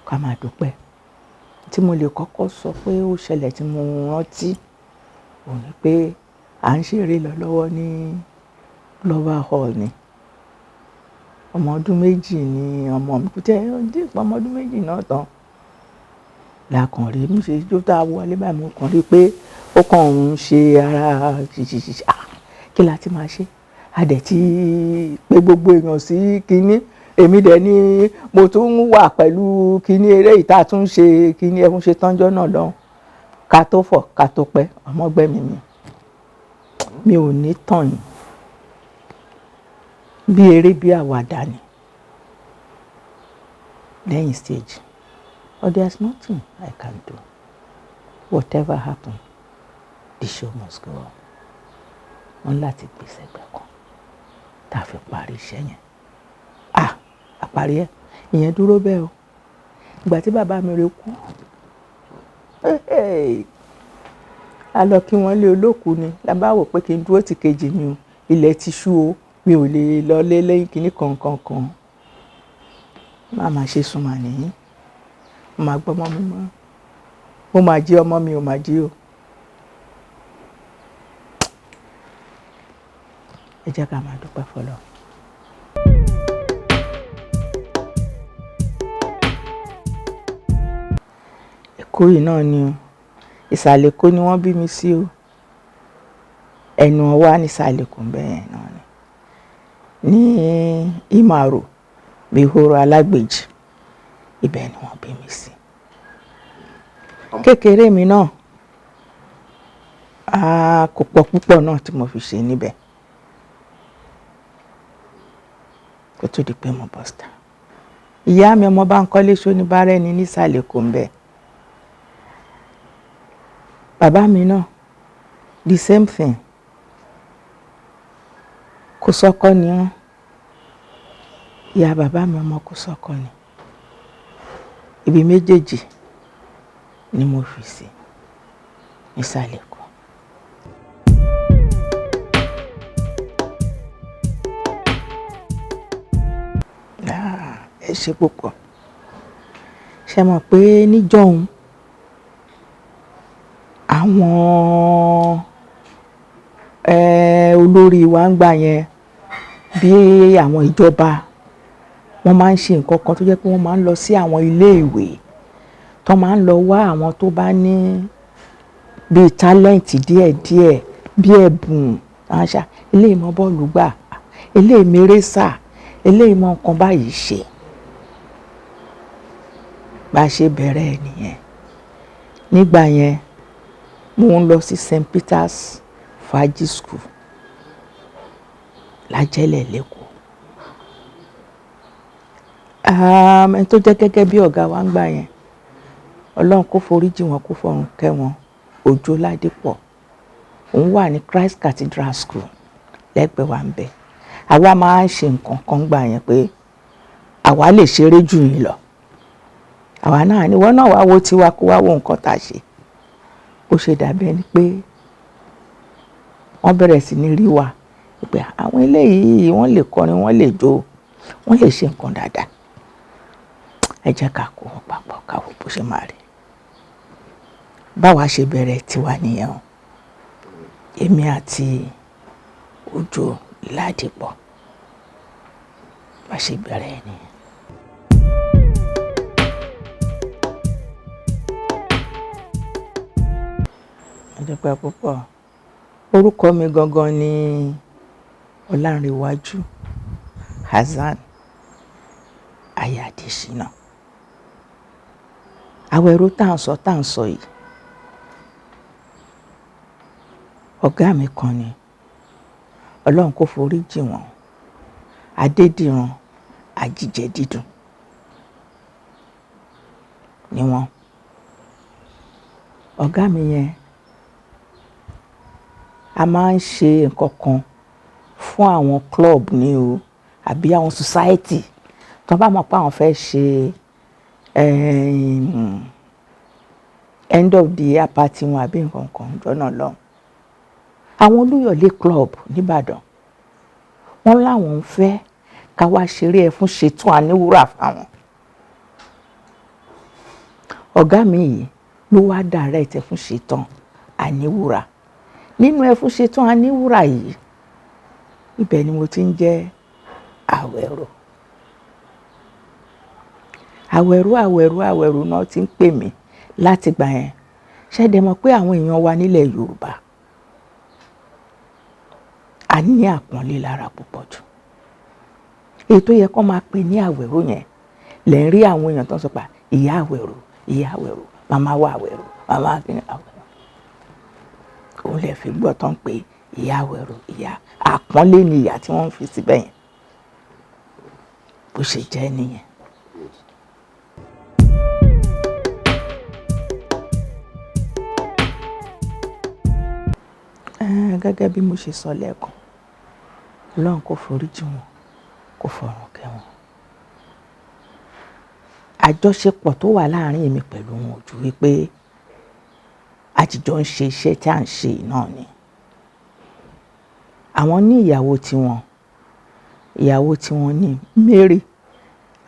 ká máa dúpẹ́. Tí mo lè kọ́kọ́ sọ pé ó ṣẹlẹ̀ tí mo rántí òun ni pé à ń ṣeré lọ lọ́wọ́ ní Glover Hall ni. Ọmọ ọdún méjì ni ọmọ mi, kò tẹ́ ọmọ ọdún méjì náà tán. Làkàn rí mo ṣe jó tá a wọlé báyìí, mo kàn rí pé ó kàn ń ṣe ara ṣìṣìṣì. Kí la ti máa ṣe? A dẹ̀ ti pé gbogbo èèyàn sí kinní. Èmi dẹ̀ ni mo tún wà pẹ̀lú kinní eré ìta tún ṣe kinní ẹkún ṣe tánjọ́ náà lọ́hùn. Ká tó fọ̀ ká tó pẹ́ ọmọ gbẹ̀mí mi. Mi ò ní tàn yín. Bí eré bí àwàdà ni. Lẹ́yìn stage. But there's nothing I can do. Whatever happen, the show must go on. Wọ́n láti gbèsè ẹgbẹ́ kan tá a fi parí iṣẹ́ yẹn. Àparí ẹ̀ ìyẹn dúró bẹ́ẹ̀ o. Ìgbà tí bàbá mi rẹ̀ kú, a lọ kí wọ́n lé olóòkú ni. La bá wò pé kí n dúró ti kejì mi o. Ilẹ̀ ti ṣú o. Mi ò lè lọ lé lẹ́yìn kíní kankan. Má máa ṣe súnmọ́ nìyí. Mo máa gbọ́ ọmọ mi mọ́. Mo máa jí ọmọ mi ò máa jí o. Ẹ jẹ́ ká máa dúpẹ́ fọlọ́. Èkó yìí náà ni o. Ìsàlẹ̀ Èkó ni wọ́n bí mi sí o. Ẹnu ọwá ní ìsàlẹ̀ Èkó bẹ́ẹ̀ náà ni. Ní Ìmàrò, Bíhóró Alágbèjì, ibẹ̀ ni wọ́n bí mi sí. Kékeré mi náà, kò pọ̀ púpọ̀ náà tí mo fi ṣe níbẹ̀. Kó tó di pé mo bọ́ síta. Ìyá mi ọmọ Bánkọ́lé Ṣóníbárẹ́ni ní ìsàlẹ̀ Èkó ńbẹ̀. Bàbá mi náà, the same thing. Kò sọ́kọ́ ni wọ́n. Ìyá bàbá mi ọmọ kò sọ́kọ́ ni. Ibi méjèèjì ni mo fi sí ìsàlẹ̀ Èkó. Ẹ ṣe púpọ̀. Ṣé mọ̀ pé níjọ́un àwọn olórí wa ń gbà yẹn bí àwọn ìjọba wọ́n máa ń ṣe nǹkan kan tó jẹ́ pé wọ́n máa ń lọ sí àwọn ilé ìwé tó máa ń lọ wá àwọn tó bá ní bíi tálẹ́ǹtì díẹ̀díẹ̀ bí ẹ̀bùn àṣà eléyìí mọ bọ́ọ̀lù gbà, eléyìí méré sà, eléyìí mọ nǹkan báyìí ṣe. Bá a ṣe bẹ̀rẹ̀ ẹ̀ nìyẹn. Nígbà yẹn mo ń lọ sí St. Peter's Fàájì School lájẹ́lẹ̀ lẹ́kọ̀ọ́. Ẹni tó jẹ́ gẹ́gẹ́ bí ọ̀gá wa ń gbà yẹn, Ọlọ́run kó foríjì wọn kó fọ̀run kẹ́ wọn, Òjó Ládépọ̀. Òun wà ní Christ Cathedral School lẹ́gbẹ̀ẹ́ wa ń bẹ̀. Àwa máa ń ṣe nǹkan kan gbà yẹn pé àwa lè ṣeré jù yín lọ. Àwa náà ni wọ́n náà wá wo tiwa kó wá wo nǹkan tá a ṣe. Ó ṣe dàbí ẹni pé wọ́n bẹ̀rẹ̀ sí ní rí wa pé àwọn eléyìí wọ́n lè kọrin, wọ́n lè jó, wọ́n lè ṣe nǹkan dáadáa. Ẹ jẹ́ ká kó wọn papọ̀ ká wo bó ṣe máa rí. Báwa ṣe bẹ̀rẹ̀ tiwa nìyẹn o. Èmi àti Òjó Ládépọ̀ bá ṣe bẹ̀rẹ̀ nìyẹn. Ẹ dúpẹ́ púpọ̀. Orúkọ mi gangan ni Ọlánrewájú Hasan Ayadéṣínà. Awẹro tá à ń sọ yìí. Ọ̀gá mi kan ni. Ọlọ́run kó forí jì wọ́n. Adédìran Ajíjẹ dídùn ni wọ́n. Ọ̀gá mi yẹn a máa ń ṣe nǹkan kan fún àwọn club ni o àbí àwọn society tó bá mọ̀ pé àwọn fẹ́ ṣe end of the year party wọn àbí nǹkan kan jọ́nà lọ́hùn. Àwọn Olúyọ̀lé club nìbàdàn wọ́n láwọn ń fẹ́ ká wá ṣeré ẹ fún ṣètò àníwúrà fáwọn. ọ̀gá mi yìí ló wá direct fún Ṣetán Aníwúrà. Nínú ẹfún Ṣetán Aníwúrà yìí, ibẹ̀ ni mo ti ń jẹ́ Awẹro. Awẹro náà ti ń pè mí láti gbà yẹn. Ṣẹ́dẹ̀ mọ̀ pé àwọn èèyàn wa nílẹ̀ Yorùbá a ní àpọ́nlé lára púpọ̀ jù. Èyí tó yẹ kó máa pè ní Awẹro yẹn lẹ̀ ń rí àwọn èèyàn tó ń sọ pé ìyá Awẹro, màmá wa Awẹro, màmá akínní Awẹro. Òun lè fi gbọ́ tán pé ìyá Awẹro, ìyá àpọ́nlé ni ìyá tí wọ́n ń fi síbẹ̀ yẹn. Bó ṣe jẹ́ nìyẹn. Gẹ́gẹ́ bí mo ṣe sọ lẹ́ẹ̀kan, Ọlọ́run kó foríjì wọn, kó fọ̀run kẹ́ wọn. Àjọṣepọ̀ tó wà láàárín èmi pẹ̀lú wọn ò ju wípé àjìjọ ń ṣe iṣẹ́ tí à ń ṣe náà ni. Àwọn ní ìyàwó tiwọn ní Mary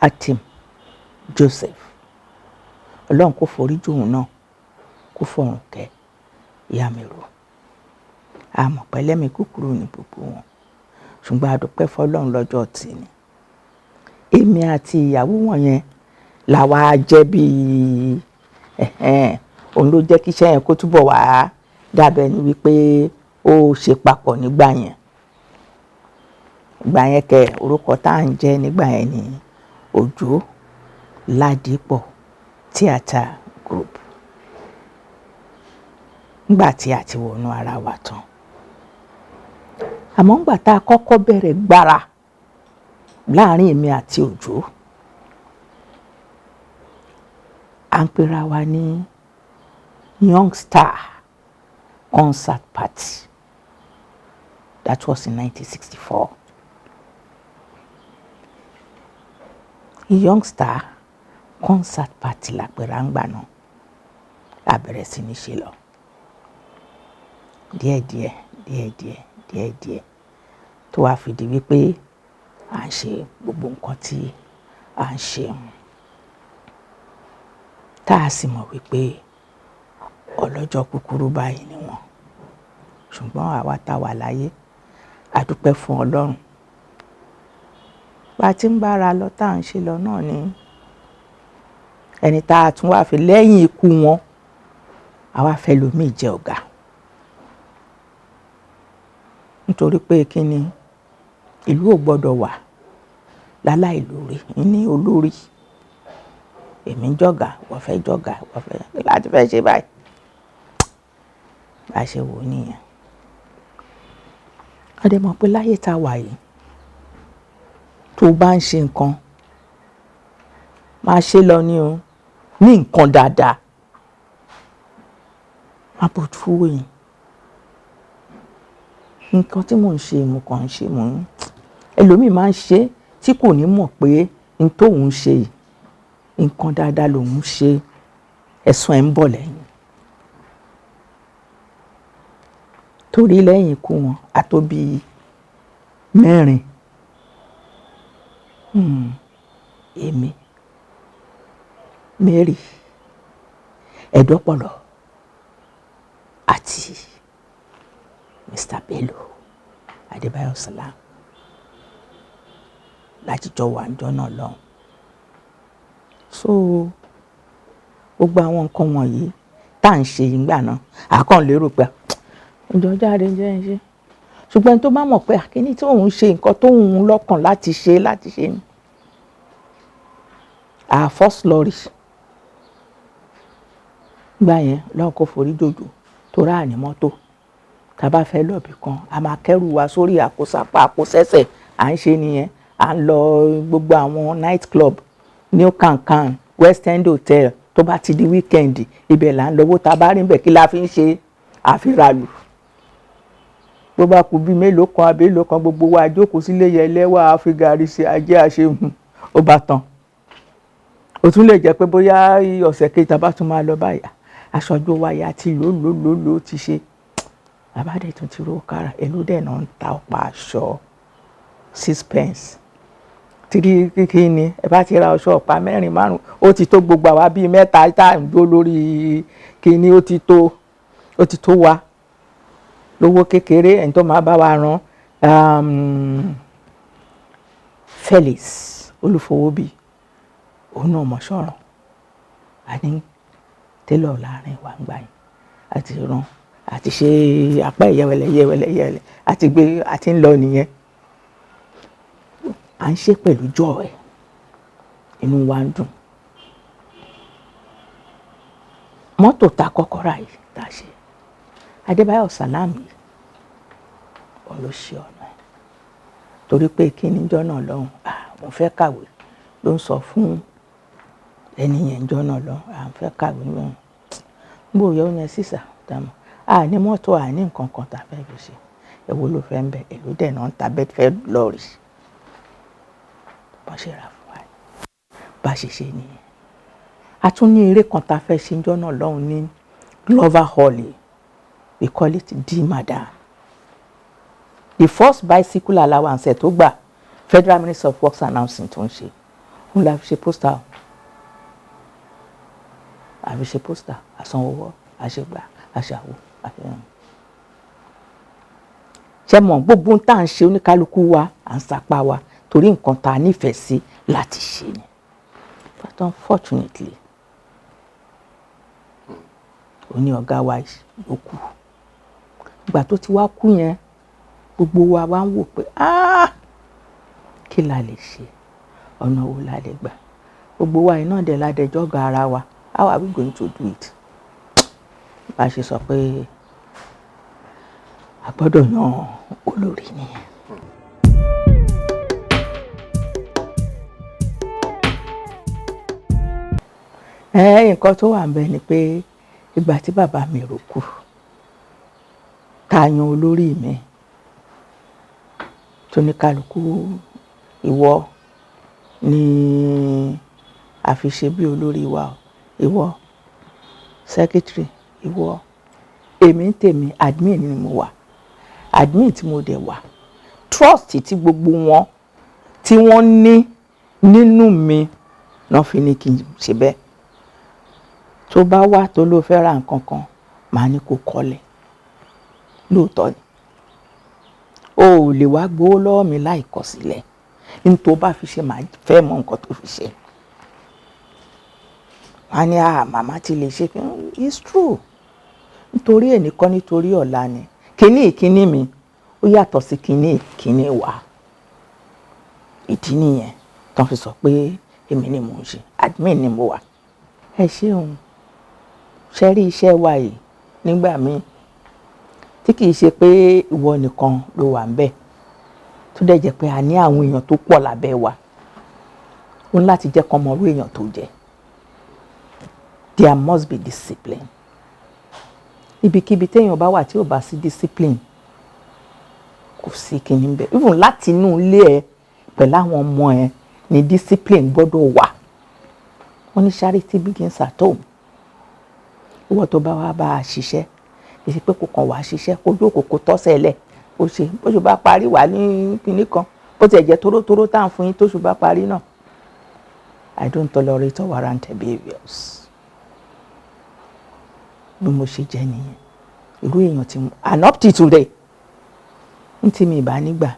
Atim Joseph. Ọlọ́run kó foríjì òun náà, kó fọ̀run kẹ́ ìyá mi rò. Àmọ́ pẹ̀lẹ́mi kúkúrú ní gbogbo wọn, ṣùgbọ́n a dúpẹ́ f'Ọlọ́run lọ́jọ́ tí ni. Èmi àti ìyàwó wọn yẹn làwa jẹ́ bí òun ló jẹ́ kí iṣẹ́ yẹn kó túbọ̀ wá dàbẹ̀ ni wípé ó ṣe papọ̀ nígbà yẹn. Ìgbà yẹn kẹ orúkọ tá à ń jẹ́ nígbà yẹn ni Òjó Ládìpọ̀ Theatre Group. Nígbà tí a ti wọnú ara wa tán. Àmọ́ nígbà tá a kọ́kọ́ bẹ̀rẹ̀ gbára láàárín èmi àti Òjó, à ń pera wa ní Young Star Concert Party. That was in 1964. Young Star Concert Party la pera ń gbà náà. A bẹ̀rẹ̀ sí ní ṣe lọ. Díẹ̀díẹ̀ tó wá fi di wípé à ń ṣe gbogbo nǹkan tí à ń ṣe. Tá a sì mọ̀ wípé ọlọ́jọ́ kúkúrú báyìí ni wọ́n. Ṣùgbọ́n àwa tá wà láyé, a dúpẹ́ fún Ọlọ́run. Bá ti ń bára lọ tá à ń ṣe lọ náà ni ẹni tá a tún wá fi lẹ́yìn ikú wọn, àwa fẹ́ lòmíì jẹ ọ̀gá. Nítorí pé kí ni ìlú ò gbọ́dọ̀ wà láláì lórí, ní olórí. Èmi ń jọ̀gá, wọ́n fẹ́ jọ̀gá, wọ́n fẹ́ láti fẹ́ ṣe báyìí. Bá ṣe wò nìyẹn. A dẹ̀ mọ̀ pé láyé tá wà yìí, tó bá ń ṣe nǹkan, máa ṣe lọ ní o, ní nǹkan dáadáa. Má bójú wẹ̀yìn. Nǹkan tí mò ń ṣe, mo kàn ń ṣe, ẹlòmíì máa ń ṣe tí kò ní mọ̀ pé n tó ń ṣe yìí, nǹkan dáadáa lòun ṣe, ẹ̀san ẹ̀ ń bọ̀ lẹ́yìn. Torí lẹ́yìn ikú wọn, a tó bí 4. Èmi, Mary, Ẹ̀dọ́pọ̀lọ̀ àti Mr. Bello Adébáyọ̀ Salam láti jọ wà níjọ́ náà lọ́hùn. So gbogbo àwọn nǹkan wọ̀nyí tá à ń ṣe ìgbà náà, àkàn lérò pé ìjọ jáde jẹ́ ń ṣe. Ṣùgbọ́n tó bá mọ̀ pé àkíní tí òun ṣe nǹkan tó ń lọ́kàn láti ṣe ni. Our first lorry gbà yẹn lọ́wọ́ kó forí jòjò tó rà ní mọ́tò. Tá bá fẹ́ lọ́bì kan, a máa kẹ́rù wa sórí àkósápá àkósẹ́sẹ̀. À ń ṣe nìyẹn. À ń lọ gbogbo àwọn night club, New Cancan, West End Hotel. Tó bá ti di weekend, ibẹ̀ là ń lọ. Owó tá bá rí níbẹ̀ kí la fi ń ṣe àfiràlù. Bó bá kù bí mélòó kan àbélòó kan, gbogbo wa jókòó sílé yẹn lẹ́wà àfigàrí ṣe ajé àṣehùn. Ó bá tán. Ó tún lè jẹ́ pé bóyá ọ̀sẹ̀ kejì tá bá tún máa lọ báyìí, aṣojú wa ya ti lò ti ṣe. Bàbá dẹ̀ tún ti ró kára. Èló dẹ̀ náà ń ta ọ̀pá aṣọ 6 pence tìrí kíkí ni ẹ bá ti ra ọṣọ ọ̀pá 4 5 ó ti tó gbogbo àwa bíi 3 tá à ń dó lórí kíní ó ti tó wa lówó kékeré ẹni tó máa bá wa rán Felix Olúfowóbí òun náà mọ̀ ṣọ̀ràn a ní télọ̀ láàrin wa ń gbà yín àti rán àti ṣe apá ìyẹ́wẹ́lẹ́ àti gbé àti ń lọ nìyẹn à ń ṣe pẹ̀lú joy inú wa ń dùn mọ́tò ta kọ́kọ́ rà yìí tá a ṣe Adébáyọ̀ Sàlámì òun ló ṣe ọ̀nà ẹ̀ torí pé kí ni jọ́ náà lọ́hùn mo fẹ́ kàwé ló ń sọ fún ẹni yẹn jọ́ náà lọ́hùn ń fẹ́ kàwé lọ́hùn gbòòyà ó yẹn sísà dàmọ́ ní mọ́tò ní nǹkan kan tá a fẹ́ fi ṣe èwo ló fẹ́ ń bẹ èlò dẹ̀ náà ń ta bẹ́ẹ̀ fẹ́ lọ́ọ̀rì bá ṣe rà fún wa bá ṣe ṣe nìyẹn a tún ní eré kan tá a fẹ́ ṣe jọ́ náà lọ́hùn ní Glover Hall we call it D-Madam the first bicycle allowance tó gbà Federal Ministry of Works and Housing tó ń ṣe òun la fi ṣe pósítà àfi ṣe pósítà àsanwó àṣegbà àṣàwò àfihàn ṣe mọ̀ gbogbo tá à ń ṣe oníkálukú wa à ń sapá wa torí nǹkan tá a nífẹ̀ẹ́ sí láti ṣe ni but unfortunately ó ní ọ̀gá wa ló kú ìgbà tó ti wá kú yẹn gbogbo wa wá ń wò pé kí la lè ṣe ọ̀nà wo la lè gbà gbogbo wa iná dẹ̀ ládẹjọ́ ga ara wa how are we going to do it bá a ṣe sọ pé a gbọ́dọ̀ yan olórí nìyẹn. Nǹkan tó wà ń bẹ ni pé ìgbà tí bàbá mi rò kú tá a yan olórí mi tó ní kálukú ìwọ ni a fi ṣe bí olórí wa ìwọ secretary ìwọ èmi ń tèmi admin ni mo wà admin tí mo dẹ̀ wà trust tí gbogbo wọn tí wọ́n ní nínú mi náà fi ní kí n ṣe bẹ́ẹ̀ tó bá wà tó ló fẹ́ ra nǹkan kan màá ní kó kọ́lẹ̀ lóòótọ́ ni o ò lè wá gbowó lọ́wọ́ mi láì kọ sílẹ̀ ní tó bá fi ṣe màá fẹ́ mọ nǹkan tó fi ṣe wọ́n ní màmá ti lè ṣe it's true nítorí ẹnìkan nítorí ọ̀la ni kíní ìkíní mi ó yàtọ̀ sí kíní ìkíní wa ìdí nìyẹn tó fi sọ pé èmi ni mò ń ṣe admin ni mo wà ẹ ṣeun ṣe rí iṣẹ́ wa yìí nígbà míì tí kìí ṣe pé ìwọ nìkan ló wà ńbẹ̀ tó dẹ̀ jẹ́ pé a ní àwọn èèyàn tó pọ̀ lábẹ́ wa ó ní láti jẹ́ kó mọ irú èèyàn tó jẹ́ there must be discipline ibikíbi téèyàn bá wà tí ò bá sí discipline kò sí kíní ńbẹ̀ even láti inú ilé ẹ pẹ̀lú àwọn ọmọ ẹ ní discipline gbọ́dọ̀ wà wọ́n ní charity begins at home ìwọ tó bá wá bá a ṣiṣẹ́ èsì pé kò kàn wá ṣiṣẹ́ kó jókòó kó tọ́sẹ̀ lẹ̀ ó ṣe bóṣù bá parí wà ní kinní kan bó ti jẹ́ tórótóró tá à ń fún yín tóṣù bá parí náà I don't tolerate unwarranted behaviours bí mo ṣe jẹ́ nìyẹn irú èèyàn tí mo and up till today ní tí mi ìbá nígbà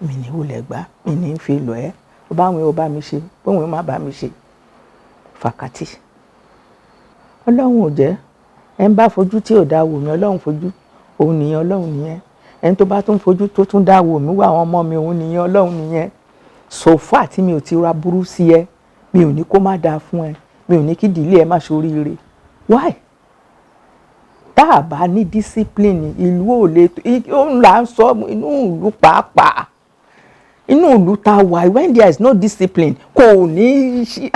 mi ní wulẹ̀ gbá mi ní fi lọ ẹ́ ó bá wọn ó bá mi ṣe bóun ó má bá mi ṣe fàkàtì ọlọ́run ò jẹ́ ẹ ń bá fojú tí ò dáa wò mí ọlọ́run fojú òun nìyẹn ọlọ́run nìyẹn ẹni tó bá tún fojú tó tún dáa wò mí wá àwọn ọmọ mi òun nìyẹn ọlọ́run nìyẹn sòfà tí mi ò ti ra burú sí ẹ mi ò ní kó má dáa fún ẹ mi ò ní kí ìdílé ẹ má ṣoríire why tá a bá ní discipline ìlú ò lè òun là ń sọ inú ìlú pàápàá inú ìlú tá a wà when there is no discipline kò ní ṣe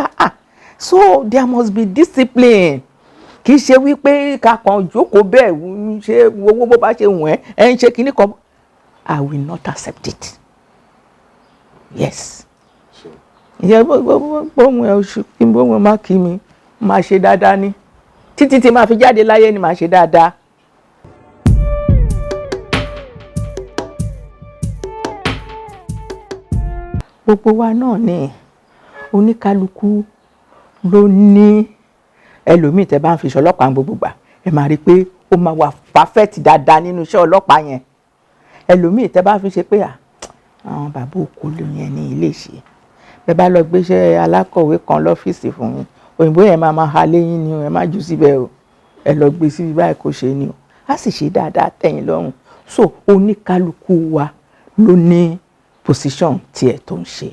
so there must be discipline kì í ṣe wípé kakàn jókòó bẹ́ẹ̀ ń ṣe owó bó bá ṣe wọ̀n ẹ́ ń ṣe kinní kan I will not accept it yes ìyẹn bóun ẹ oṣù kí n bóun má kí mi máa ṣe dáadáa ní títí tí máa fi jáde láyé ni máa ṣe dáadáa. gbogbo wa náà ni oníkálukú ló ní ẹlòmíì tẹ́ bá ń fi iṣẹ́ ọlọ́pàá gbogbo gbà ẹ máa rí i pé ó máa wà perfect dáadáa nínú iṣẹ́ ọlọ́pàá yẹn. Ẹlòmíì tẹ́ bá fi ṣe pé àwọn bàbá òkúlù yẹn ní ilé ṣe bẹ́ẹ̀ bá lọ gbéṣẹ́ alákọ̀wé kan lọ́fíìsì fún yín òyìnbó yẹn máa ha léyìn ni o, ẹ má jù síbẹ̀ o, ẹ lọ gbé síbi báyìí kó ṣe ni o, á sì ṣe dáadáa tẹ́yìn lọ́rùn. So oníkálukú wa ló ní position tiẹ̀ tó ń ṣe.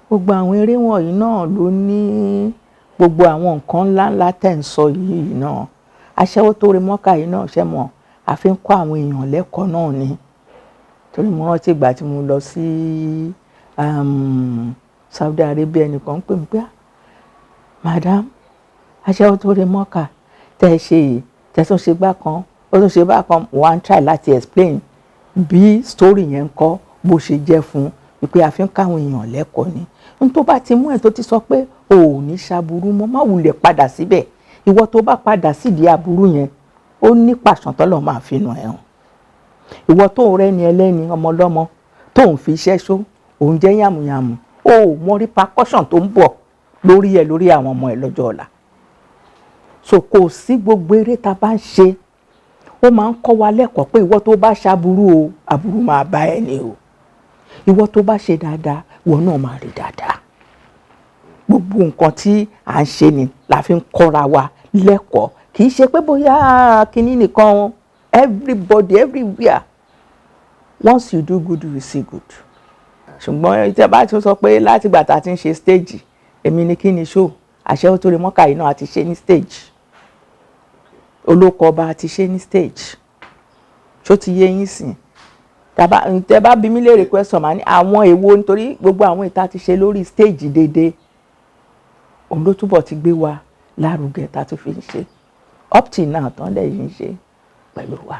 Gbogbo àwọn eré wọ̀nyí náà ló ní gbogbo àwọn nǹkan ńláńlá tẹ̀ ń sọ yìí náà. Aṣẹ́wó tó rí mọ́kà yìí náà ṣe mọ̀ àfi ń kọ́ àwọn èèyàn lẹ́kọ̀ọ́ náà ni. Torí mo rántí ìgbà tí mo lọ sí Saudi Arabia ẹnìkan ń pè mí pé madam aṣẹ́wó tó rí mọ́kà tẹ́ ẹ ṣe yìí tẹ́ tún ṣe gbá kan ó tún ṣe bá kan wọ́n á try láti explain bí story yẹn ń kọ́ bó ṣe jẹ́ fún wípé àfi ń káwọn èèyàn lẹ́kọ̀ọ́ ni. N tó bá ti mú ẹ̀ tó ti sọ pé o ò ní ṣaburú mọ́ má wulẹ̀ padà síbẹ̀. Ìwọ tó bá padà sídìí aburú yẹn ó ní pàṣán tọ́lọ̀ máa fi nù ẹ̀ hàn. Ìwọ tó ń rẹ́ni ẹlẹ́ni ọmọlọ́mọ tó ń fi iṣẹ́ ṣó òun jẹ́ yàmùyàmù o ò mọ repercussion tó ń bọ̀ lórí ẹ lórí àwọn ọmọ ẹ lọ́jọ́ ọ̀la. So kò sí gbogbo eré tá bá ń ṣe ó máa ń kọ́ wa lẹ́kọ̀ọ́ pé ìwọ tó bá ṣaburú o aburú máa bá ẹ ní o. Ìwọ tó bá ṣe dáadáa ìwọ náà máa rí dáadáa. Gbogbo nǹkan tí à ń ṣe ni la fi ń kọ́ra wa lẹ́kọ̀ọ́ kì í ṣe pé bóyá kinní nìkan everybody everywhere once you do good you see good. Ṣùgbọ́n tí a bá tún sọ pé láti ìgbà tá a ti ń ṣe stage èmi ni kí ni show aṣẹ́wó tó rí mọ́kà yìí náà a ti ṣe ní stage olóko ọba a ti ṣe ní stage ṣó ti yé yín sìn. Tẹ́ bá bí mi léèrè question máa ní àwọn èwo nítorí gbogbo àwọn ìta ti ṣe lórí stage dédé òun ló túbọ̀ ti gbé wa lárugẹ tá tó fi ń ṣe up till now tán lẹ̀ yìí ń ṣe pẹ̀lú wa.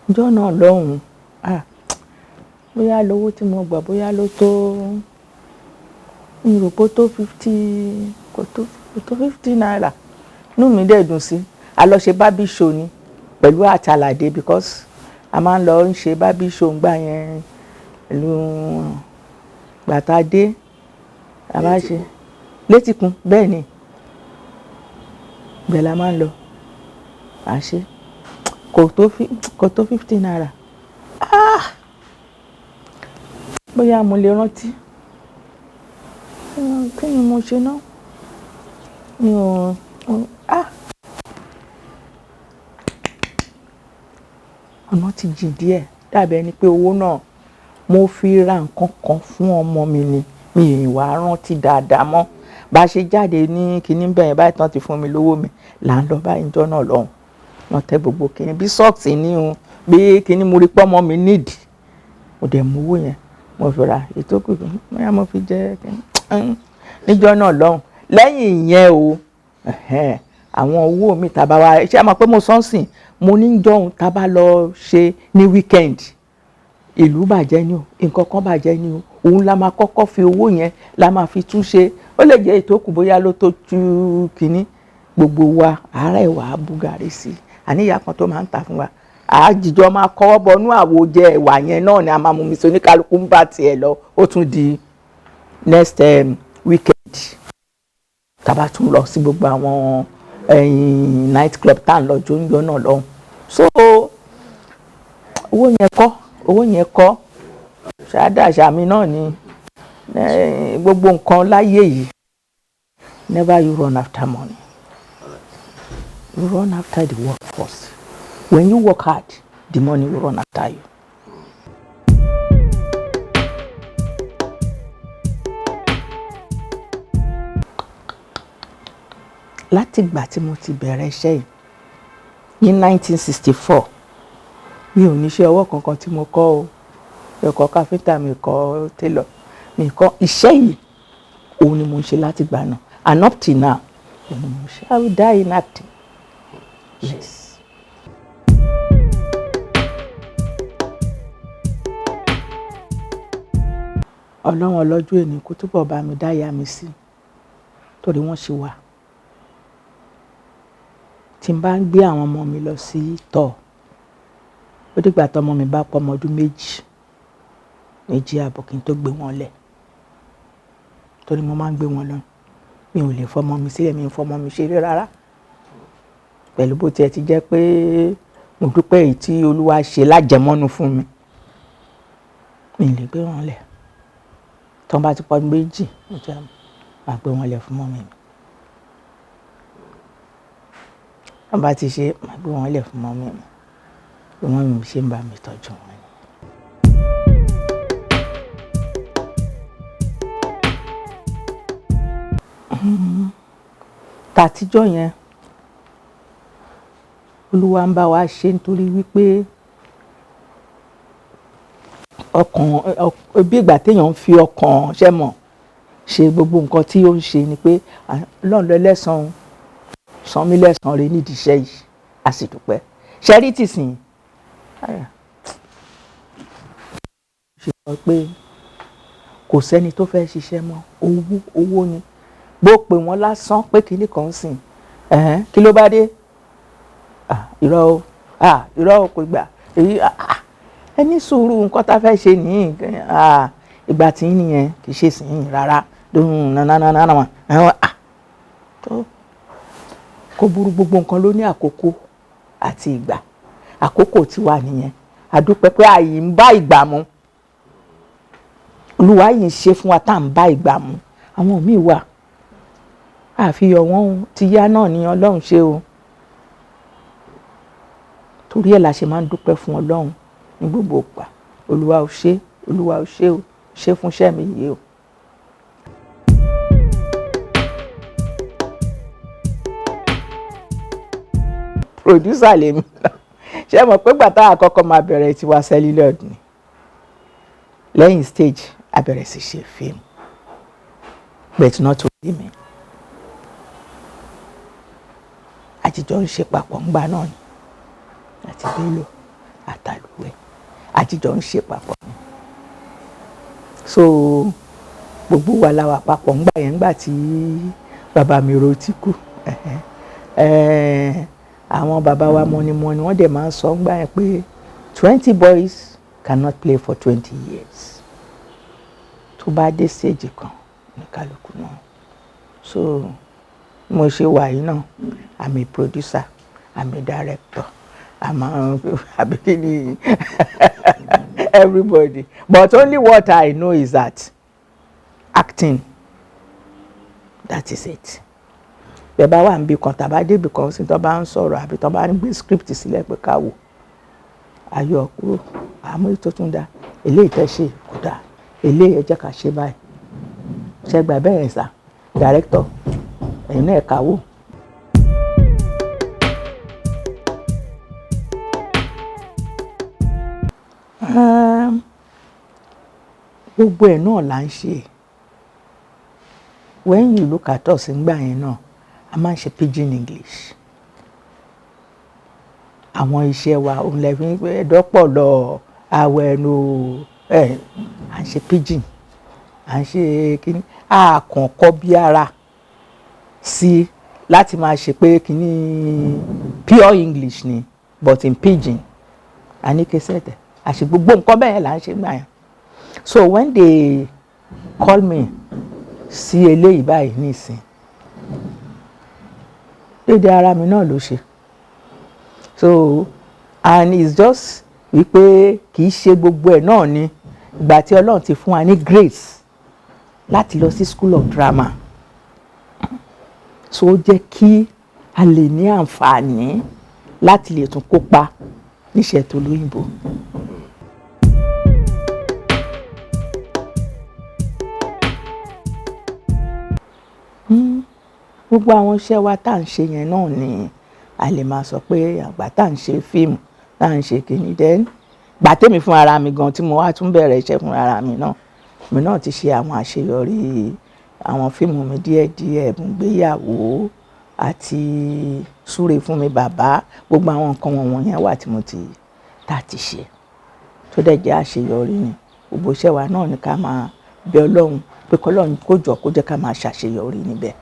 Ọjọ́ náà lọ́hùn bóyá lówó tí mo gbà bóyá ló tó mi rò pé tó 50 kò tó 50 naira. Inú mi dẹ̀ dùn sí a lọ ṣe barbie show ni pẹ̀lú àtàlàdé because a máa ń lọ ń ṣe barbie show ńgbà yẹn pẹ̀lú gbàtàdé a bá ṣe létíkun bẹ́ẹ̀ ni bẹ́ẹ̀ la máa ń lọ à ṣe kò tó 50 naira. Bóyá mo lè rántí kí ni mo ṣe náà mi ò ọ̀nà ti jìn díẹ̀ dàbí ẹni pé owó náà mo fi ra nǹkan kan fún ọmọ mi ni mi ì wá rántí dáadáa mọ́. Bá ṣe jáde ní kinní bẹ́ẹ̀ báyìí tán ti fún mi lówó mi là ń lọ báyìí jọ́ náà lọ́hùn wọ́n tẹ gbogbo kinní bí socks ní o bí kinní mo rí pọ́ ọmọ mi nídìí mo dẹ̀ mú owó yẹn mo fi ra ètò kù bóyá mo fi jẹ kinní níjọ́ náà lọ́hùn. Lẹ́yìn ìyẹn o àwọn owó mi tàbá wa ṣé a mọ̀ pé mo sọ́nsìn mo ní jọ̀hún tàbá lọ ṣe ní weekend ìlú bàjẹ́ ni o nǹkan kan bàjẹ́ ni o òun la máa kọ́kọ́ fi owó yẹn la máa fi tún ṣe ó lè jẹ́ ètò kù bóyá ló tó tú kinní gbogbo wa àárẹ̀ wà á búgàrí sí i àníyá kan tó máa ń tà fún wa àjíjọ máa kọ́wọ́ bọnú àwo jẹ ẹ̀wà yẹn náà ni a máa mú mi sí oníkálukú ń bá tiẹ̀ lọ ó tún di next weekend tàbá tún lọ sí gbogbo àwọn night club tá à ń lọ jóúnjọ náà lọ́hùn. So owó yẹn kọ́ ṣáádà mi náà ni gbogbo nǹkan láyé yìí never you run after money you run after the work first. When you work hard the money will run after you. Láti ìgbà tí mo ti bẹ̀rẹ̀ iṣẹ́ yìí ní 1964 mi ò níṣẹ́ ọwọ́ kankan tí mo kọ́ o mi kọ́ káfíńtà mi kọ́ tailor mi kọ́ iṣẹ́ yìí òun ni mo ń ṣe láti ìgbà náà and up till now òun ni mo ń ṣe. I will die in acting. Yes. Ọlọ́run ọlọ́jọ́ èní kó túbọ̀ bá mi dá ìyá mi sí torí wọ́n ṣì wà. Tí n bá ń gbé àwọn ọmọ mi lọ sí tọ̀, ó dìgbà tọ́mọ mi bá pọ́ ọmọ ọdún méjì àbọ̀ kí n tó gbé wọn lẹ̀. Torí mo máa ń gbé wọn lọ. Mi ò lè fọmọ mi sílẹ̀, mi ò fọmọ mi ṣeré rárá. Pẹ̀lú bó tiẹ̀ ti jẹ́ pé mo dúpẹ́ èyí tí Olúwa ṣe lájẹmọ́nú fún mi. Mi ò lè gbé wọn lẹ̀. Tọ́n bá ti pọ́ ọdún méjì, màá gbé wọn lẹ̀ fún mọ́mì mi. Tọ́n bá ti ṣe, màá gbé wọn lẹ̀ fún mọ́mì mi. Bí mọ́mì mi ṣe ń bá mi tọ́jú wọn ni. Tàtijọ́ yẹn, Olúwa ń bá wa ṣe nítorí wípé bí ìgbà téèyàn ń fi ọkàn ṣe gbogbo nǹkan tí ó ń ṣe ni pé Ọlọ́run lọ lẹ́san san mí lẹ́san rẹ̀ nídìí iṣẹ́ yìí, a sì dúpẹ́. Ṣẹ́rí tìsín ṣe sọ pé kò sẹ́ni tó fẹ́ ṣiṣẹ́ mọ́, owó ni. Bó pè wọ́n lásán pé kinní kan sìn, kí ló bá dé? Irọ́ o kò gbà. Ẹ ní sùúrù, nǹkan tá fẹ́ ṣe nìyí. Ìgbà tí yín nìyẹn kì í ṣe sìn rárá. Kò burú, gbogbo nǹkan ló ní àkókò àti ìgbà. Àkókò ti wà nìyẹn. A dúpẹ́ pé àyè ń bá ìgbà mu. Olúwa yìí ń ṣe fún wa tá à ń bá ìgbà mu. Àwọn míì wà, àfihàn wọn ti yá náà ni Ọlọ́run ṣe o. Torí ẹ̀ la ṣe máa ń dúpẹ́ fún Ọlọ́run ní gbogbo ìgbà. Olúwa ò ṣe, Olúwa ò ṣe o, ṣe fún iṣẹ́ mi yìí o. Producer lèmi náà. Ṣé mọ̀ pé ìgbà táwa àkọ́kọ́ máa bẹ̀rẹ̀ tiwa celluloid ni. Lẹ́yìn stage, a bẹ̀rẹ̀ sí ṣe fíìmù. But not only me. Àtijọ́ ń ṣe papọ̀ ńgbà náà ni. Àti Bello àtàlùwẹ̀. Àtijọ́ ń ṣe papọ̀ ni. So gbogbo wa la wà papọ̀ ńgbà yẹn, ńgbà tí bàbá mi ro ti kú. Àwọn bàbá wa mọ́nímọ́ní wọ́n dẹ̀ máa ń sọ ńgbà yẹn pé 20 boys cannot play for 20 years. Tó bá dé stage kan ní kálukú náà. So mo ṣe wà yìí náà, I'm a producer, I'm a director, I'm everybody. But only what I know is that acting, that is it. Bẹ́ẹ̀ bá wà níbi kan tàbá débi kan sí tó bá ń sọ̀rọ̀ àbí tó bá ń gbé script sílẹ̀ pé ká wò, ayọ̀ kúrò, àmọ́ ètò tún dá, eléyìí tẹ́ ṣe kò dáa, eléyìí ẹ jẹ́ ká ṣe báyìí. Ṣé gbà bẹ́ẹ̀ sà, director, ẹ̀yin náà ká wò. Gbogbo ẹ̀ náà là ń ṣe. When you look at us ńgbà yẹn náà, a máa ń ṣe pidgin English. Àwọn iṣẹ́ wa òun lè fi dọ́pọ̀ lọ Awẹro, à ń ṣe pidgin, à ń ṣe kíní, àkànkọ́ bí ara sí láti máa ṣe pé kíní pure English ni, but in pidgin. A ní kẹsẹ̀tẹ̀, àṣẹ gbogbo nǹkan bẹ́ẹ̀ là ń ṣe gbà yẹn. So when they call me sí eléyìí báyìí nísìn, dédé ara mi náà ló ṣe. So and it's just wípé kì í ṣe gbogbo ẹ̀ náà ni ìgbà tí Ọlọ́run ti fún wa ní grace láti lọ sí school of drama. So ó jẹ́ kí a lè ní àǹfààní láti lè tún kópa níṣẹ́ tó lóyìnbó. Gbogbo àwọn iṣẹ́ wa tá à ń ṣe yẹn náà ni a lè máa sọ pé àgbà tá à ń ṣe fíìmù, tá à ń ṣe kìíní dẹ́n. Gbà tèmi fún ara mi gan tí mo wá tún bẹ̀rẹ̀ iṣẹ́ fún ara mi náà ti ṣe àwọn àṣeyọrí àwọn fíìmù mi díẹ̀díẹ̀, Ìgbéyàwó àti Súre fún mi bàbá, gbogbo àwọn nǹkan wọ̀nyẹn wà tí mo tá ti ṣe tó dẹ̀ jẹ́ àṣeyọrí ni. Gbogbo iṣẹ́ wa náà ni ká máa bẹ̀ Ọlọ́run pé k'Ọlọ́run kó jọ kó jẹ́ ká máa ṣàṣeyọrí níbẹ̀.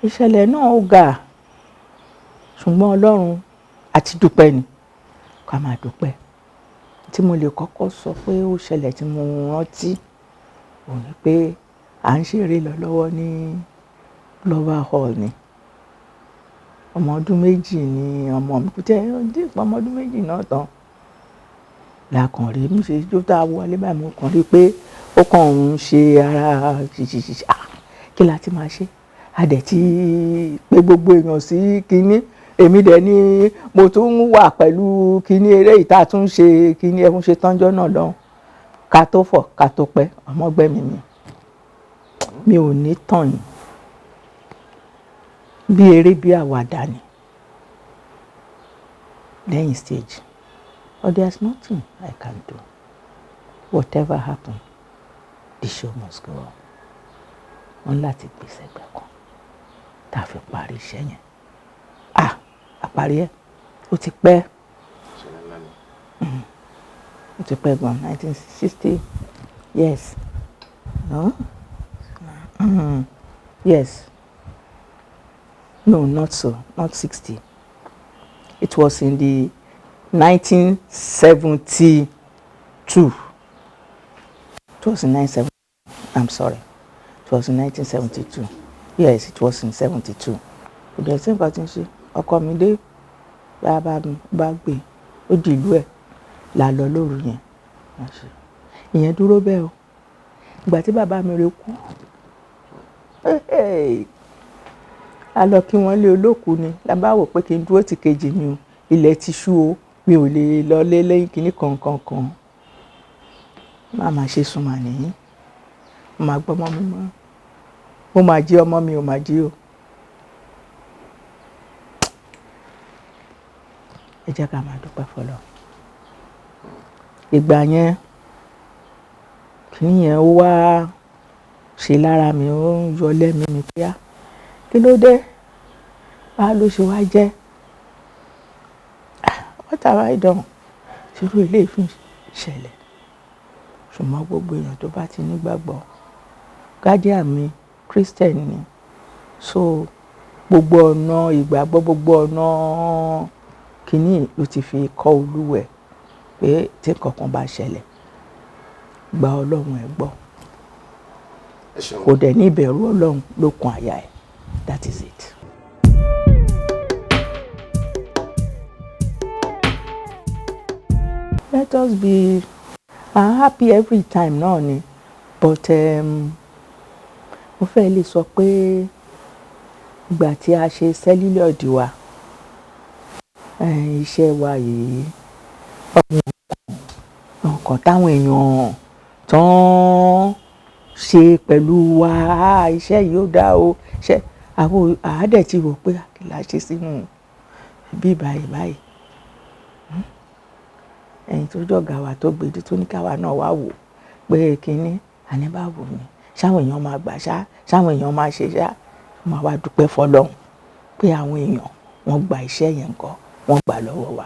Ìṣẹ̀lẹ̀ náà ó ga ṣùgbọ́n Ọlọ́run àti dúpẹ́ ni ká máa dúpẹ́. Tí mo lè kọ́kọ́ sọ pé ó ṣẹlẹ̀ tí mo rántí ò ní pé à ń ṣeré lọ lọ́wọ́ ní Global Hall ni. Ọmọ ọdún méjì ni ọmọ mi kò tẹ́ ọmọ ọdún méjì náà tán. Làkàn rí mi ṣe jó tá a wọlé báyìí mo kàn rí pé ó kàn ń ṣe ara ṣìṣìṣì. Kí la ti máa ṣe? A dẹ̀ ti pé gbogbo èèyàn sí kinní. Èmi dẹ̀ ni mo tún wà pẹ̀lú kinní eré ìta tún ṣe kinní ẹkún ṣe tánjọ́ náà lọ́hùn. Ká tó fọ̀ ká tó pẹ́ ọmọ gbẹ̀mí mi ò ní tàn yín. Bí eré bí àwàdà ni lẹ́yìn stage. But there's nothing I can do. Whatever happen, the show must go on. Wọ́n láti gbèsè ẹgbẹ́ kan tá a fi parí iṣẹ́ yẹn. Àparí ẹ̀ ó ti pẹ́. Ó ti pẹ́ gan 1960. Yes. No? Yes. No, not so. Not 60. It was in the 1972. It was in 1972. I'm sorry. It was in 1972. Yes, it was in 72. Kò dẹ̀ sí nǹkan tí ń ṣe. Ọkọ mi dé bá gbé ó di ìlú ẹ̀ là lọ lóru yẹn. Ìyẹn dúró bẹ́ẹ̀ o. Ìgbà tí bàbá mi rẹ̀ kú. A lọ kí wọ́n lé olóòkú ni. La bá wò pé kí n dúró ti kejì mi o. Ilẹ̀ ti ṣú o. Mi ò lè lọ lé lẹ́yìn kíní kankan. Máa ṣe súnmọ́ nìyí. Mo máa gbọ́ ọmọ mi mọ́. Mo máa jí ọmọ mi ò máa jí o. Ẹ jẹ́ ká máa dúpẹ́ f'Ọlọ́run. Ìgbà yẹn kíní yẹn ó wá ṣe lára mi ó ń yọ lẹ́mí mi pé kí ló dé? Báwo ló ṣe wá jẹ́? What have I done? Ṣírú ilé ìfín ṣẹlẹ̀. Ṣùgbọ́n gbogbo èèyàn tó bá ti nígbàgbọ́. Guardian mi Christian ni. So gbogbo ọ̀nà ìgbàgbọ́ gbogbo ọ̀nà kíní ló ti fi kọ́ Olúwẹ̀ pé tí kankan bá ṣẹlẹ̀ gba Ọlọ́run ẹ̀ gbọ́. Kò dẹ̀ ní ìbẹ̀rù Ọlọ́run lókun àyà ẹ̀. That is it. Let us be happy every time náà ni. But mo fẹ́ lè sọ pé ìgbà tí a ṣe celluloid wa iṣẹ́ wa yìí ọ̀kan táwọn èèyàn tán ṣe pẹ̀lú wa iṣẹ́ yìí ó dá o ṣe àwọn àádẹ́ ti rò pé kí la ṣe sínú bí báyìí ẹ̀yin tó jọ̀gá wa tó gbèdé tó ní káwa náà wá wò pé kínní àní bá wò ní ṣáwọn èèyàn máa gbà ṣáwọn èèyàn máa ṣe máa wá dúpẹ́ f'Ọlọ́run pé àwọn èèyàn wọ́n gba iṣẹ́ yẹn kọ́ wọ́n gbà lọ́wọ́ wa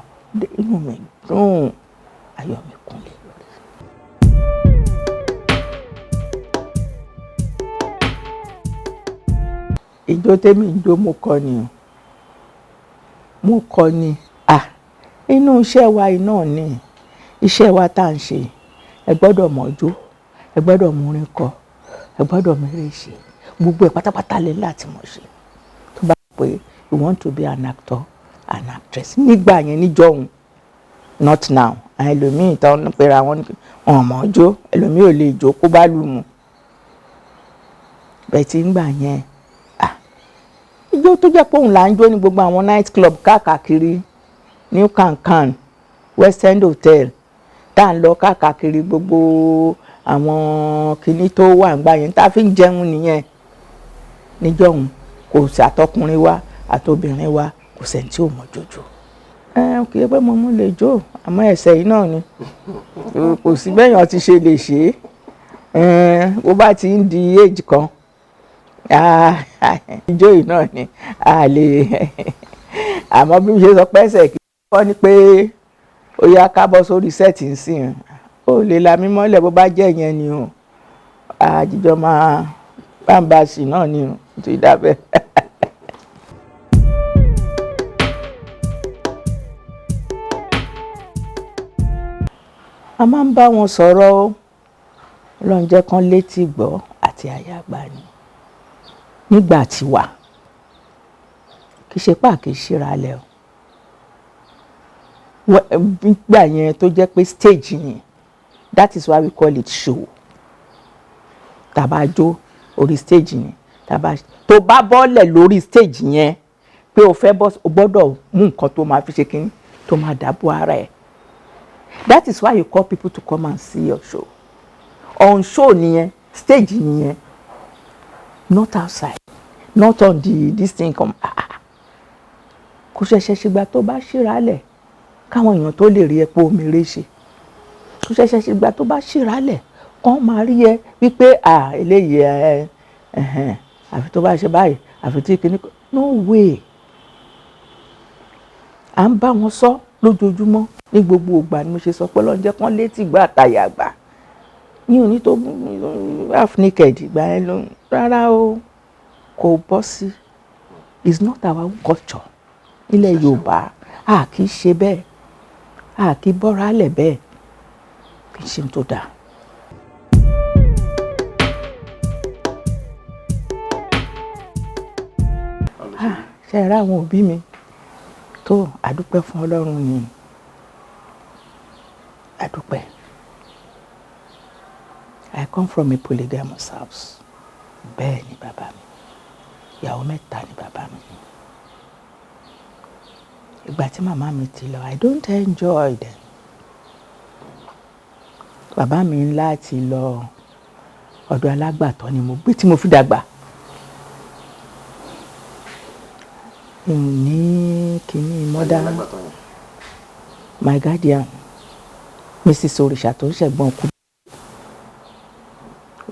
inú mi dùn ayọ̀ mi kúnlẹ̀ lórí. Ìjó tèmi ń jó mo kọ ni inú iṣẹ́ wa iná ni iṣẹ́ wa tá à ń ṣe ẹ gbọ́dọ̀ mọ̀ jó ẹ gbọ́dọ̀ mú orin kọ ẹ gbọ́dọ̀ mẹ́rẹ̀ ṣe gbogbo ẹ̀ pátápátá lè láti mọ̀ ṣe tó bá pé you want to be an actor an actress nígbà yẹn níjọ́hun not now ẹlòmíì tán pera wọn ọmọ jó ẹlòmíì ò lè jó kó bá lù mú bẹ́ẹ̀ tí ń gbà yẹn ijó tó jẹ́ pé òun là ń jó ní gbogbo àwọn night club káàkiri New Cancan West End Hotel tá à ń lọ káàkiri gbogbo àwọn kinní tó wà ńgbà yẹn tá a fi ń jẹun nìyẹn níjọ́hun kò sí àtọkùnrin wa àtobìnrin wa kò sẹ́ni tí ò mọ̀ jójó. Kì í pé mo mú lè jó àmọ́ ẹsẹ̀ yìí náà ni kò sí bẹ́yàn ti ṣe lè ṣe é bó bá ti ń di age kan ijó yìí náà ni a lè àmọ́ bí mo ṣe sọ pẹ́sẹ̀ kí wọ́n ní pé ó yá ká bọ́ sórí sẹ́ẹ̀tì ń sìn ó lè la mí mọ́lẹ̀ bó bá jẹ́ yẹn ni o àjíjọ máa bámbáṣì náà ni o ti dábẹ́. a máa ń bá wọn sọ̀rọ̀ o Ọlọ́run jẹ́ kán létí gbọ́ àti àyàgbà ni nígbà tí wà kì í ṣe pà kì í ṣíra lẹ̀ o nígbà yẹn tó jẹ́ pé stage yẹn that is why we call it show tàbá jó orí stage yẹn tó bá bọ́lẹ̀ lórí stage yẹn pé o fẹ́ bọ́ o gbọ́dọ̀ mú nǹkan tó máa fi ṣe kínní tó máa dábò ara ẹ̀ that is why you call people to come and see your show on show nìyẹn stage nìyẹn not outside not on this thing come kò ṣẹ̀ṣẹ̀ ṣìgbà tó bá ṣíralẹ̀ káwọn èèyàn tó lè rí ẹ pé omi rè ṣe kò ṣẹ̀ṣẹ̀ ṣìgbà tó bá ṣíralẹ̀ kàn máa rí ẹ wípé eléyìí àfi tó bá ṣe báyìí àfi tí kìíní no way à ń bá wọn sọ lójoojúmọ́ ní gbogbo ìgbà ni mo ṣe sọ pé Ọlọ́run jẹ́ kán létí gbà àtàyà àgbà ní òní tó half naked ìgbà ẹ ló rárá o kò bọ́ sí is not our own culture ilẹ̀ Yorùbá a kì í ṣe bẹ́ẹ̀ a kì í bọ́ra lẹ̀ bẹ́ẹ̀ kì í ṣe tó dáa. ṣe é rá àwọn òbí mi tó àdúpẹ́ fún Ọlọ́run ni àdúpẹ́. I come from a polygamous house. Bẹ́ẹ̀ ni bàbá mi. Ìyàwó mẹ́ta ni bàbá mi. Ìgbà tí màmá mi ti lọ, I don't enjoy them. Bàbá mi ń láti lọ ọ̀dọ̀ alágbàtọ́ ni mo gbé tí mo fi dàgbà. Ní kíní mother, my guardian, Mrs. Òrìṣà tó ń ṣẹ̀gbọ́n kú.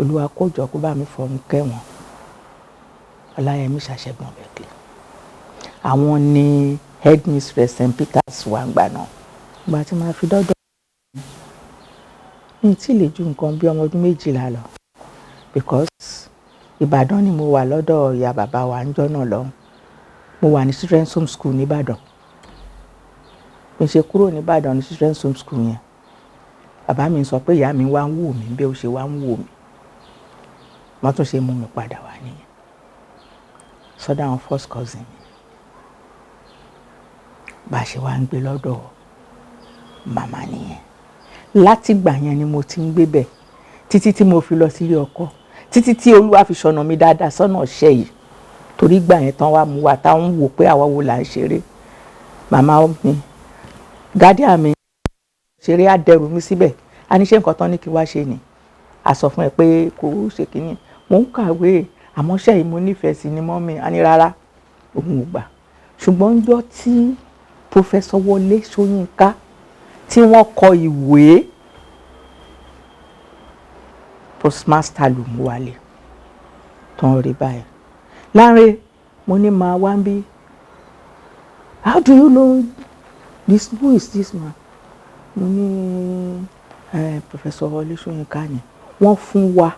Olúwa kó jọ kó bá mi fọ̀run kẹ́wọ̀n Ọláyẹmí ṣàṣẹ̀gbọ́n bẹ́ẹ̀kì àwọn ni headmistress St. Peter's wà gbà náà ìgbà tí màá fi dọ́dọ̀ mi tí lè ju nǹkan bí ọmọ ọdún 12 lọ because Ìbàdàn ni mo wà lọ́dọ̀ ìyá bàbá wa níjọ́ náà lọ́hùn mo wà ní children's home school nìbàdàn mo ṣe kúrò nìbàdàn ní children's home school yẹn bàbá mi sọ pé ìyá mi wá ń wò mí bí ó ṣe wá ń wò mí wọ́n tún ṣe mú mi padà wá nìyẹn sọ́dọ̀ àwọn first cousin mi bá a ṣe wá ń gbé lọ́dọ̀ màmá nìyẹn látìgbà yẹn ni mo ti ń gbé bẹ̀ títí tí mo fi lọ sílé ọkọ títí tí Olúwa fi ṣọ̀nà mi dáadáa sọ́nà ọ̀ṣẹ́ yìí torí gbà yẹn tán wá mú wa táwọn wò pé àwa wo là ń ṣeré màmá mi gádíà mi ṣeré á dẹrù mi síbẹ̀ a ní ṣé nǹkan tán ní kí wá ṣe ni a sọ fún ẹ pé kò ṣe kínní mò ń kàwé àmọ́ ṣẹ́yìn mo nífẹ̀ẹ́ sí ni mọ́mì a ní rárá òun ò gbà ṣùgbọ́n ńjọ́ tí Professor Wọlé Ṣóyínká tí wọ́n kọ ìwé postmaster ló mú wálé tán rí báyìí láre mo ní máa wá ń bí how do you know this who is this man mo ní Professor Wọlé Ṣóyínká ni wọ́n fún wa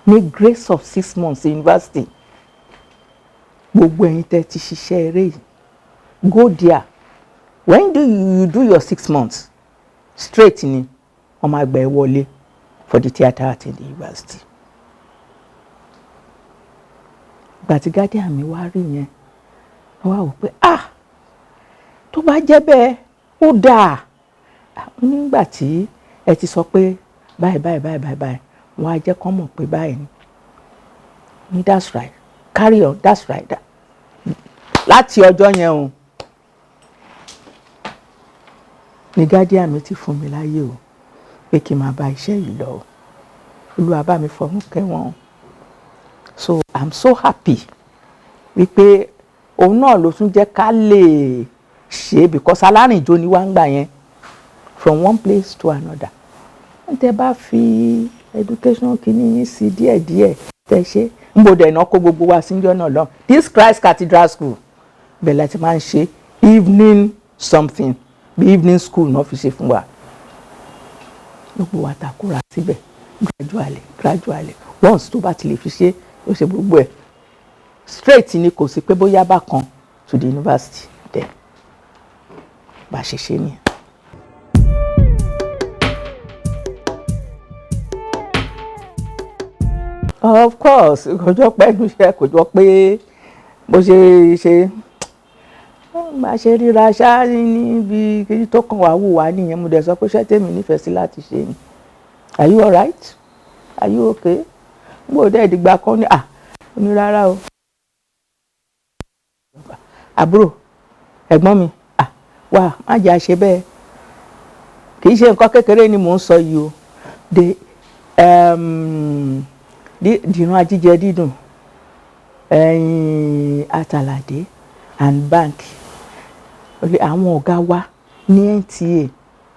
ní grace of 6 months university gbogbo ẹ̀yin tẹ́ ti ṣiṣẹ́ eré yìí go there when do you do your 6 months straight ni wọ́n máa gbà ẹ́ wọlé for the theatre art in the university. ìgbà tí guardian mi wá rí yẹn wọ́n wá wò pé tó bá jẹ́ bẹ́ẹ̀ ó dáa nígbà tí ẹ ti sọ pé báyìí wọ́n á jẹ́ kán mọ̀ pé báyìí ni that's right carry on that's right láti ọjọ́ yẹn o ni guardian mi ti fún mi láyé o pé kí n máa bá iṣẹ́ yìí lọ Olúwa bá mi fọ̀run kẹ́wọ̀n so I'm so happy wípé òun náà ló tún jẹ́ ká lè ṣe because alárìnjó ni wá ń gbà yẹn from one place to another tẹ́ bá fi education kìíní yín sí díẹ̀díẹ̀ tẹ́ ṣe mo dẹ̀ náà kó gbogbo wa síjọ́ náà lọ this Christ Cathedral School bẹ́ẹ̀ láti máa ń ṣe evening something bí evening school náà fi ṣe fún wa gbogbo wa takura síbẹ̀ gradually once tó bá ti lè fi ṣe ó ṣe gbogbo ẹ̀ straight ni kò sí pé bóyá bá kan to the university there bá ṣe ṣe nìyẹn. Of course kò jọ pé ẹnu iṣẹ́ kò jọ pé bó ṣe bá ṣe ríra ṣá níbi kí tó kàn wá wù wá nìyẹn mo dẹ̀ sọ pé ṣé tèmi nífẹ̀ẹ́ sí láti ṣe ni are you alright are you okay mo dẹ̀ dìgbà kan ní ní rárá o àbúrò ẹ̀gbọ́n mi wà má jẹ́ àṣẹ bẹ́ẹ̀ kì í ṣe nǹkan kékeré ni mò ń sọ yìí o dìran ajíjẹ dídùn àtàlàdé and bank àwọn ọ̀gá wa ní NTA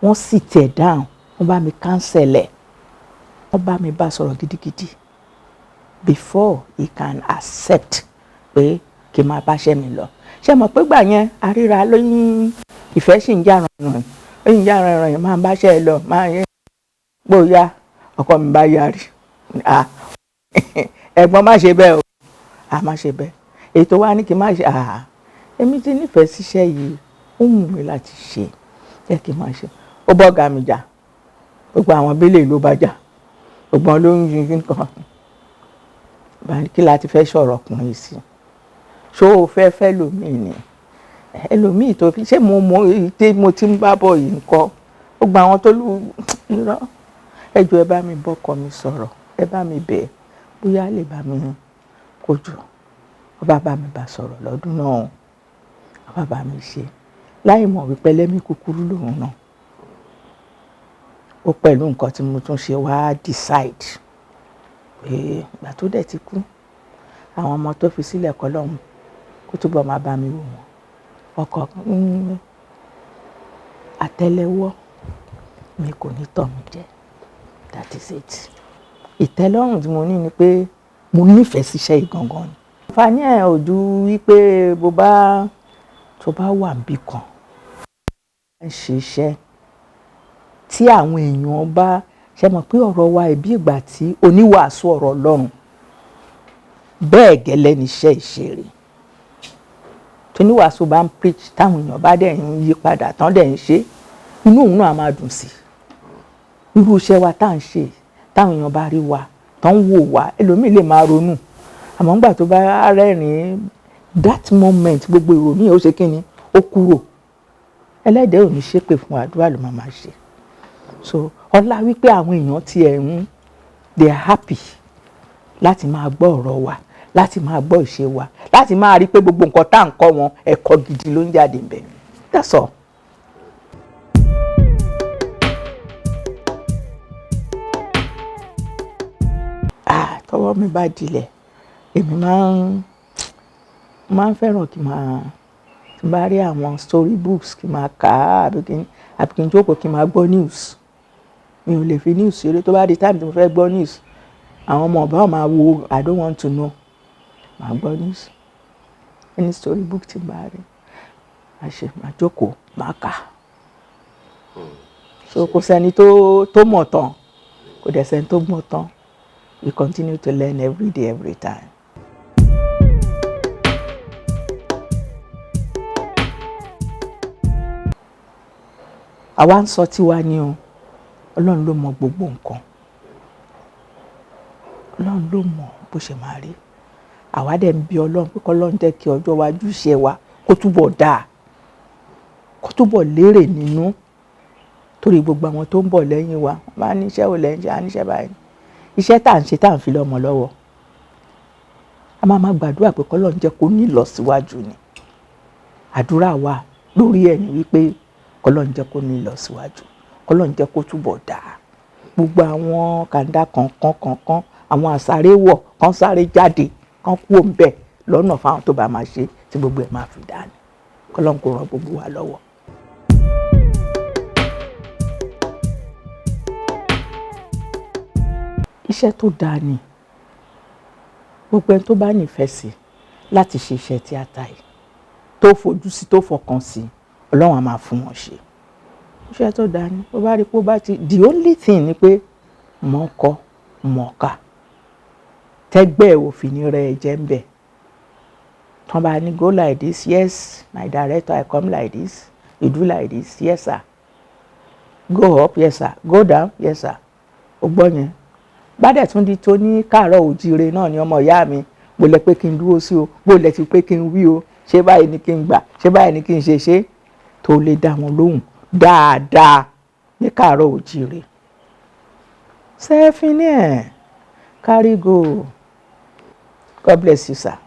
wọ́n sì tẹ̀ down wọ́n bá mi cancel ẹ̀ wọ́n bá mi bá sọ̀rọ̀ gidigidi before he can accept pé kí n máa báṣẹ́ mi lọ ṣé mo pé gbà yẹn àríra lóyún ìfẹ́ sì ń jà ràn lóyún jà ràn yẹn máa báṣẹ́ ẹ lọ máa yẹ gbóyà ọkọ mi bá yarí ẹ̀gbọ́n má ṣe bẹ́ẹ̀ o má ṣe bẹ́ẹ̀ ètò wa ní kí n má ṣe èmi ti nífẹ̀ẹ́ síṣẹ́ yìí ó wù mí láti ṣe jẹ́ kí n má ṣe ó bọ́gà mi jà gbogbo àwọn bílẹ̀ ló bá jà gbogbo ló ń yin nǹkan kí la ti fẹ́ sọ̀rọ̀ ọkùnrin sí ṣó o fẹ́ lòmíì ni ẹlòmíì tó fi ṣé mo ti ń bá bọ̀ yìí nǹkan ó gba àwọn tó lù irọ́ ẹjọ́ ẹ bá mi bọ́kọ mi sọ̀rọ̀ ẹ bá mi bẹ̀ bóyá lè bá mi kojú ó bá mi bá sọ̀rọ̀ lọ́dún náà ó bá mi ṣe láì mọ̀ wípé lẹ́mí kúkúrú lòun náà ó pẹ̀lú nǹkan tí mo tún ṣe wá decide pé ìgbà tó dẹ̀ ti kú àwọn ọmọ tó fi sílẹ̀ kọ́ lọ́hùn kó túbọ̀ máa bá mi wò wọ́n ọkọ̀ àtẹ́lẹwọ́ mi kò ní tọ̀ mí jẹ that is it ìtẹ́lọ́rùn tí mo ní ni pé mo nífẹ̀ẹ́ síṣẹ́ ìgangan ni àǹfààní ẹ̀ ò ju wípé tó bá wà níbì kan ń ṣiṣẹ́ tí àwọn èèyàn bá ṣe mọ̀ pé ọ̀rọ̀ wa ẹ̀bí ìgbà tí oníwàásù ọ̀rọ̀ Ọlọ́run bẹ́ẹ̀ gẹ́lẹ́ níṣẹ́ ìṣeré tí oníwàásù bá ń preach táwọn èèyàn bá dẹ̀ ń yí padà tán dẹ̀ ń ṣe inú òun náà máa dùn sí irú iṣẹ́ wa tá à ń ṣe táwọn èèyàn bá rí wa tán wò wá ẹlòmíì lè máa ronú àmọ́ nígbà tó bá rẹ́rìn-ín that moment gbogbo ìrònú yẹn ó ṣe kí ni ó kúrò ẹlẹ́dẹ̀ẹ́ ò ní ṣépè fún àdúrà ló máa ṣe so ọlá wípé àwọn èèyàn ti they are happy láti máa gbọ́ ọ̀rọ̀ wa láti máa gbọ́ ìṣe wa láti máa rí pé gbogbo nǹkan tá à ń kọ́ wọn ẹ̀kọ́ gidi ló ń jáde ńbẹ̀ that's all. Tọ́wọ́ mi bá dilẹ̀ èmi máa ń fẹ́ràn kí n bá rí àwọn story books kí n máa kà á àbí kí n jókòó kí n máa gbọ́ news mi ò lè fi news ṣeré tó bá di time tí mo fẹ́ gbọ́ news àwọn ọmọ ọba máa wo I don't want to know máa gbọ́ news any story book tí n bá rí máa jókòó máa kà so kò sẹ́ni tó mọ̀ tán kò dẹ̀ sẹ́ni tó gbọ́n tán. We continue to learn every day, every time. Àwa ń sọ tiwa ni o, Ọlọ́run ló mọ gbogbo nǹkan. Ọlọ́run ló mọ bó ṣe máa rí. Àwa dẹ̀ ń bi Ọlọ́run pé k'Ọlọ́run jẹ́ kí ọjọ́ iwájú iṣẹ́ wa kó túbọ̀ dáa, kó túbọ̀ lérè nínú. Torí gbogbo àwọn tó ń bọ̀ lẹ́yìn wa, wọ́n máa ní iṣẹ́ ò lẹ́yìn ṣe, a níṣẹ́ báyìí. Iṣẹ́ tá à ń ṣe tá à ń fi lọ́mọ lọ́wọ́ a máa gbàdúrà pé k'Ọlọ́run jẹ́ kó ní ìlọsíwájú ni àdúrà wa lórí ẹ̀ ní wípé k'Ọlọ́run jẹ́ kó ní ìlọsíwájú k'Ọlọ́run jẹ́ kó túbọ̀ dáa gbogbo àwọn kàńdá kankan àwọn àsáré-wọ̀ kan sáré jáde kan kú òǹbẹ̀ lọ́nà fáwọn tó bá máa ṣe tí gbogbo ẹ̀ máa fi dáa ni k'Ọlọ́run kó ràn gbogbo wa lọ́wọ́. Iṣẹ́ tó dáa ni gbogbo ẹni tó bá nífẹ̀ẹ́ sí láti ṣe iṣẹ́ tíátà yìí tó fojú sí tó fọkàn sí Ọlọ́run á máa fún wọn ṣe. Iṣẹ́ tó dáa ni bó bá rí pé ó bá ti the only thing ni pé mọ̀ọ́kọ mọ̀ọ́kà tẹ́gbẹ́ òfin ní rẹ̀ jẹ́ ń bẹ̀. Tán bá ní go like this, yes my director I come like this, you do like this, yes sir. Go up, yes sir. Go down, yes sir. Ó gbọ́ yẹn. Bádẹ̀ tún di tó ní káàárọ̀ òjíire náà ni ọmọ ìyá mi mo lẹ pé kí n dúró sí o bó lẹ ti pé kí n wí o ṣé báyìí ni kí n gbà ṣé báyìí ni kí n ṣe tó lè dá wọn lóhùn dáadáa ní káàárọ̀ òjíire. Sẹ́fínì ẹ̀ carry go. God bless you sir.